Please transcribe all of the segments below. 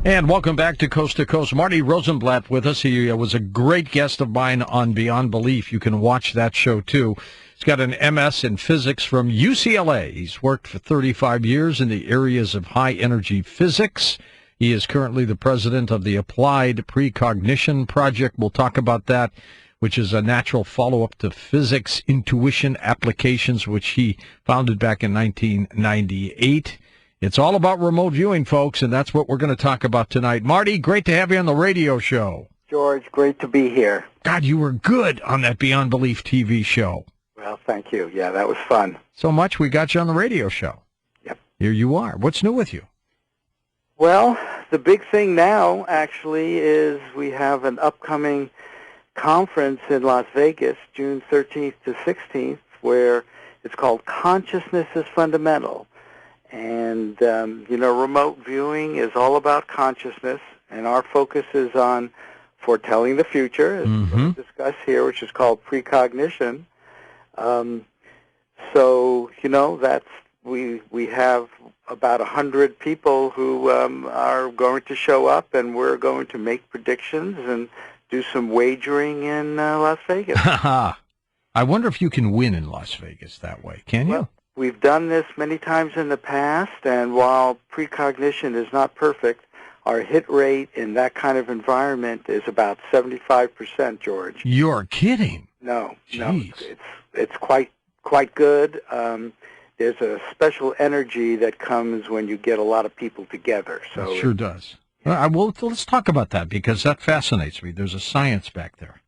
And welcome back to Coast. Marty Rosenblatt with us. He was a great guest of mine on Beyond Belief. You can watch that show, too. He's got an MS in physics from UCLA. He's worked for 35 years in the areas of high-energy physics. He is currently the president of the Applied Precognition Project. We'll talk about that, which is a natural follow-up to physics intuition applications, which he founded back in 1998. It's all about remote viewing, folks, and that's what we're going to talk about tonight. Marty, great to have you on the radio show. George, great to be here. God, you were good on that Beyond Belief TV show. Well, thank you. Yeah, that was fun. So much we got you on the radio show. Yep. Here you are. What's new with you? Well, the big thing now, actually, is we have an upcoming conference in Las Vegas, June 13th to 16th, where it's called Consciousness is Fundamental. And, remote viewing is all about consciousness, and our focus is on foretelling the future, as we're going to discuss here, which is called precognition. We have about 100 people who are going to show up, and we're going to make predictions and do some wagering in Las Vegas. I wonder if you can win in Las Vegas that way. Can you? Well, we've done this many times in the past, and while precognition is not perfect, our hit rate in that kind of environment is about 75%, George. You're kidding. No, Jeez. no, it's quite good. There's a special energy that comes when you get a lot of people together. So it sure does. Well, let's talk about that, because that fascinates me. There's a science back there.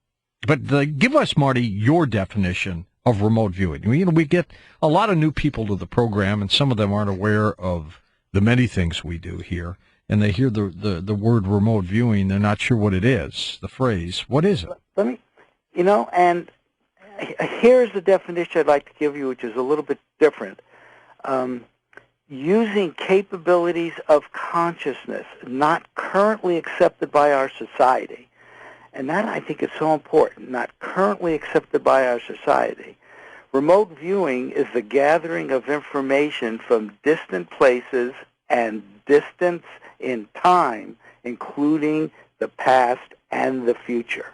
But give us, Marty, your definition of remote viewing. We get a lot of new people to the program, and some of them aren't aware of the many things we do here, and they hear the word remote viewing. They're not sure what it is, the phrase. What is it? And here's the definition I'd like to give you, which is a little bit different. Using capabilities of consciousness not currently accepted by our society. And that, I think, is so important, not currently accepted by our society. Remote viewing is the gathering of information from distant places and distance in time, including the past and the future.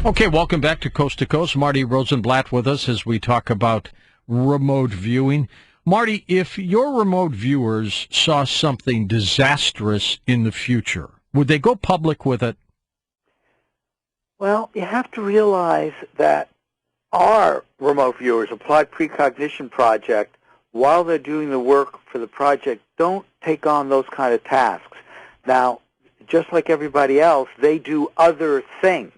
Okay, welcome back to Coast. Marty Rosenblatt with us as we talk about remote viewing. Marty, if your remote viewers saw something disastrous in the future, would they go public with it? Well, you have to realize that our remote viewers, Applied Precognition Project, while they're doing the work for the project, don't take on those kind of tasks. Now, just like everybody else, they do other things.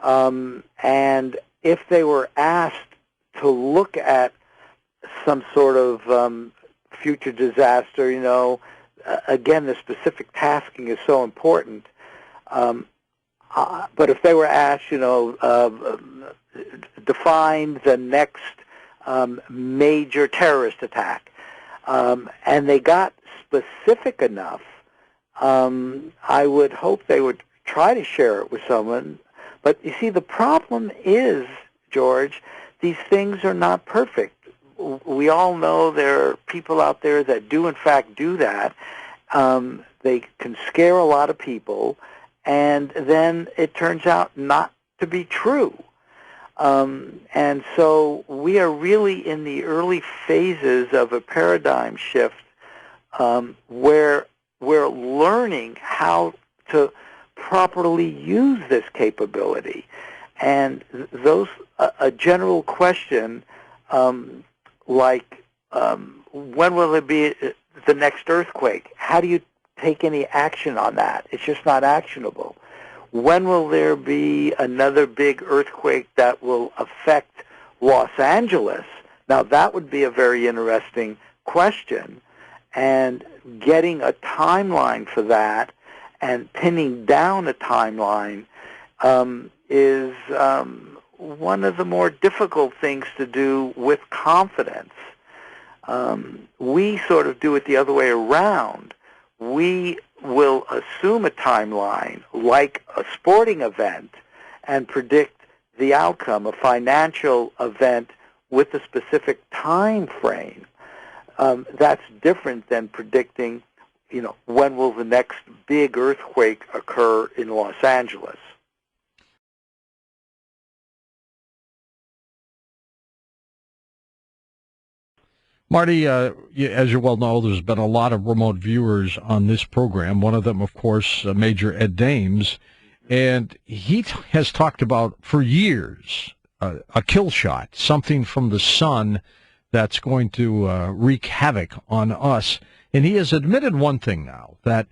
And if they were asked to look at some sort of future disaster, again, the specific tasking is so important. But if they were asked, define the next major terrorist attack, and they got specific enough, I would hope they would try to share it with someone. But you see, the problem is, George, these things are not perfect. We all know there are people out there that do, in fact, do that. They can scare a lot of people, and then it turns out not to be true. And so we are really in the early phases of a paradigm shift where we're learning how to properly use this capability. And a general question like when will there be the next earthquake? How do you take any action on that? It's just not actionable. When will there be another big earthquake that will affect Los Angeles? Now, that would be a very interesting question. And getting a timeline for that and pinning down a timeline is one of the more difficult things to do with confidence. We sort of do it the other way around. We will assume a timeline like a sporting event and predict the outcome, a financial event with a specific time frame, that's different than predicting, when will the next big earthquake occur in Los Angeles. Marty, as you well know, there's been a lot of remote viewers on this program. One of them, of course, Major Ed Dames, and he has talked about for years a kill shot, something from the sun that's going to wreak havoc on us. And he has admitted one thing now, that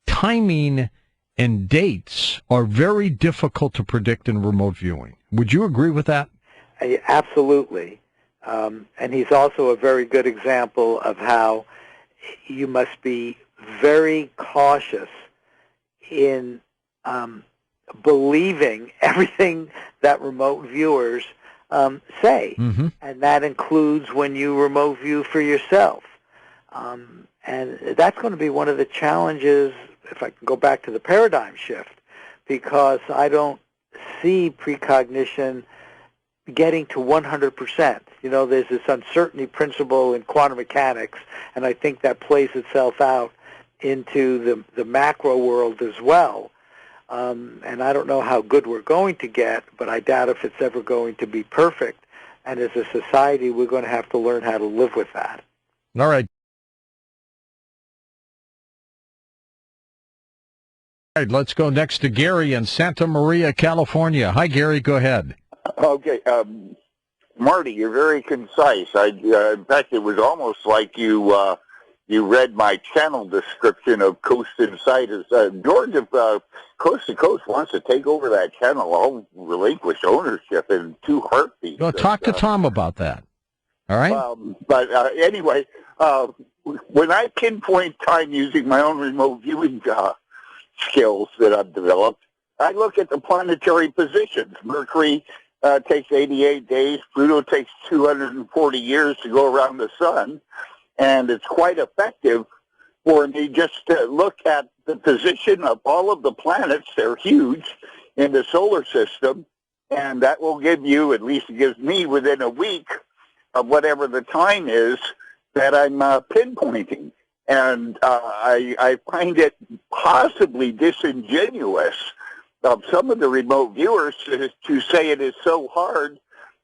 timing and dates are very difficult to predict in remote viewing. Would you agree with that? Absolutely. And he's also a very good example of how you must be very cautious in believing everything that remote viewers say. Mm-hmm. And that includes when you remote view for yourself. And that's going to be one of the challenges, if I can go back to the paradigm shift, because I don't see precognition getting to 100%. There's this uncertainty principle in quantum mechanics, and I think that plays itself out into the macro world as well. And I don't know how good we're going to get, but I doubt if it's ever going to be perfect. And as a society, we're going to have to learn how to live with that. All right. All right, let's go next to Gary in Santa Maria, California. Hi, Gary. Go ahead. Okay. Marty, you're very concise. In fact, it was almost like you read my channel description of Coast Insiders. George of Coast to Coast wants to take over that channel. I'll relinquish ownership in 2 heartbeats. Go talk to Tom about that. All right? But anyway, when I pinpoint time using my own remote viewing skills that I've developed, I look at the planetary positions. Mercury takes 88 days. Pluto takes 240 years to go around the sun. And it's quite effective for me just to look at the position of all of the planets. They're huge in the solar system. And that will give you, at least it gives me, within a week of whatever the time is that I'm pinpointing. And I find it possibly disingenuous of some of the remote viewers to say it is so hard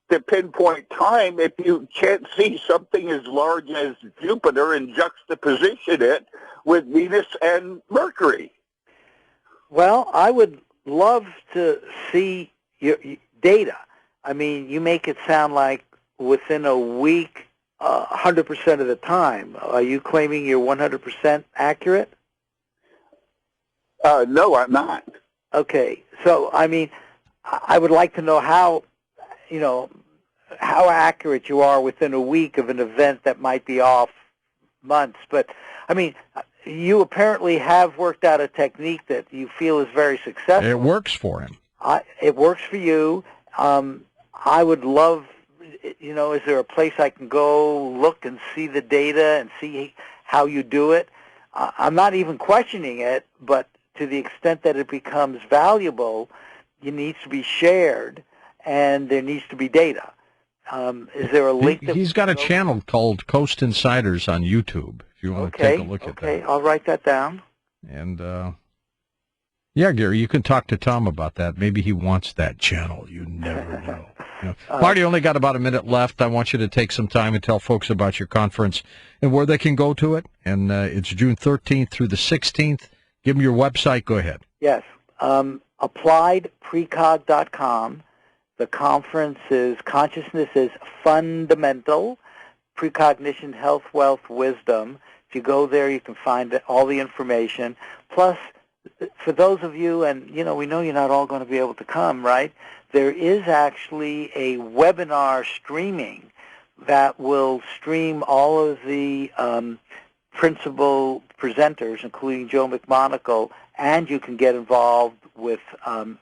to pinpoint time if you can't see something as large as Jupiter and juxtaposition it with Venus and Mercury. Well, I would love to see your data. I mean, you make it sound like within a week, 100% of the time. Are you claiming you're 100% accurate? No, I'm not. Okay, so I mean, I would like to know how accurate you are within a week of an event that might be off months. But I mean, you apparently have worked out a technique that you feel is very successful. It works for him. It works for you. I would love, is there a place I can go look and see the data and see how you do it? I'm not even questioning it, but to the extent that it becomes valuable, it needs to be shared, and there needs to be data. Is there a link? He's got a channel called Coast Insiders on YouTube, if you want to take a look at that. Okay, I'll write that down. And, yeah, Gary, you can talk to Tom about that. Maybe he wants that channel. You never know. Marty, only got about a minute left. I want you to take some time and tell folks about your conference and where they can go to it. And it's June 13th through the 16th. Give them your website. Go ahead. Yes. AppliedPrecog.com. The conference is Consciousness is Fundamental, Precognition, Health, Wealth, Wisdom. If you go there, you can find all the information. Plus, for those of you, and we know you're not all going to be able to come, right? There is actually a webinar streaming that will stream all of the principal presenters, including Joe McMonagle, and you can get involved with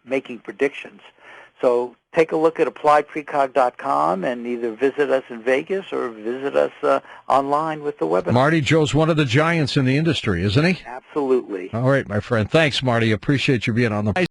making predictions. So take a look at AppliedPrecog.com and either visit us in Vegas or visit us online with the webinar. Marty, Joe's one of the giants in the industry, isn't he? Absolutely. All right, my friend. Thanks, Marty. Appreciate you being on the